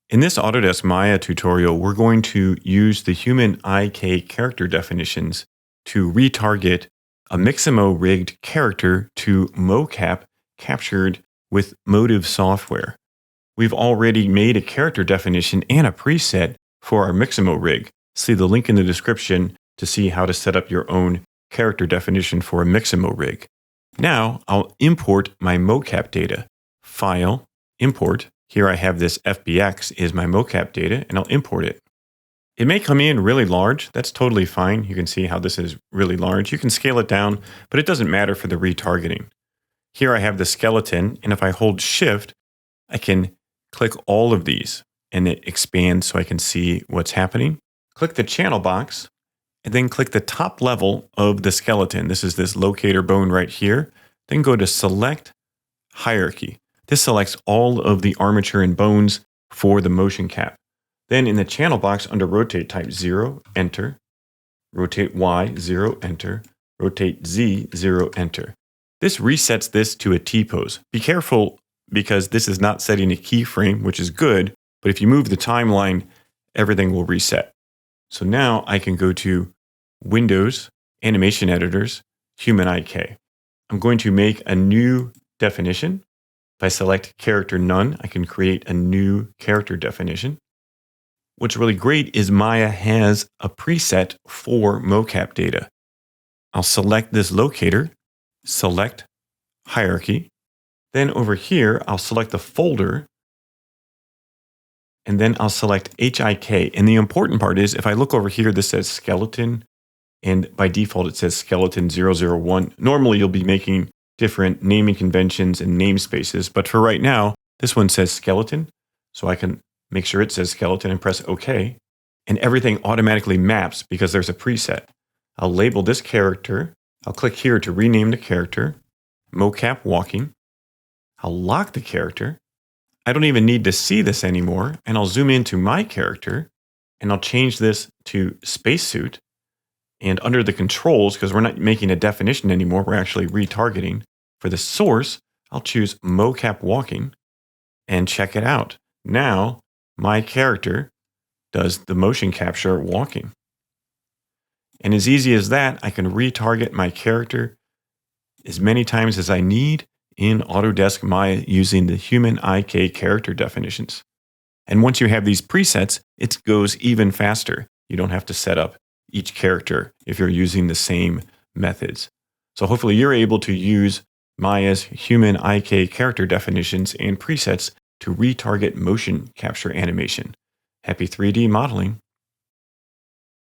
In this Autodesk Maya tutorial, we're going to use the HumanIK character definitions to retarget a Mixamo-rigged character to Mocap captured with Motive software. We've already made a character definition and a preset for our Mixamo rig. See the link in the description to see how to set up your own character definition for a Mixamo rig. Now I'll import my Mocap data. File, Import. Here I have this FBX is my Mocap data, and I'll import it. It may come in really large. That's totally fine. You can see how this is really large. You can scale it down, but it doesn't matter for the retargeting. Here I have the skeleton, and if I hold Shift, I can click all of these, and it expands so I can see what's happening. Click the channel box, and then click the top level of the skeleton. This is this locator bone right here. Then go to Select Hierarchy. This selects all of the armature and bones for the motion cap. Then in the channel box under Rotate, type 0, Enter. Rotate Y, 0, Enter. Rotate Z, 0, Enter. This resets this to a T-pose. Be careful because this is not setting a keyframe, which is good, but if you move the timeline, everything will reset. So now I can go to Windows, Animation Editors, HumanIK. I'm going to make a new definition. If I select character none, I can create a new character definition. What's really great is Maya has a preset for Mocap data. I'll select this locator, select hierarchy. Then over here, I'll select the folder, and then I'll select HIK. And the important part is if I look over here, this says skeleton, and by default, it says skeleton 001. Normally, you'll be making different naming conventions and namespaces, but for right now, this one says skeleton, so I can make sure it says skeleton and press OK, and everything automatically maps because there's a preset. I'll label this character. I'll click here to rename the character, Mocap Walking. I'll lock the character. I don't even need to see this anymore, and I'll zoom into my character, and I'll change this to Spacesuit. And under the controls, because we're not making a definition anymore, we're actually retargeting. For the source, I'll choose Mocap Walking and check it out. Now, my character does the motion capture walking. And as easy as that, I can retarget my character as many times as I need in Autodesk Maya using the HumanIK character definitions. And once you have these presets, it goes even faster. You don't have to set up each character if you're using the same methods. So hopefully you're able to use Maya's HumanIK character definitions and presets to retarget motion capture animation. Happy 3D modeling.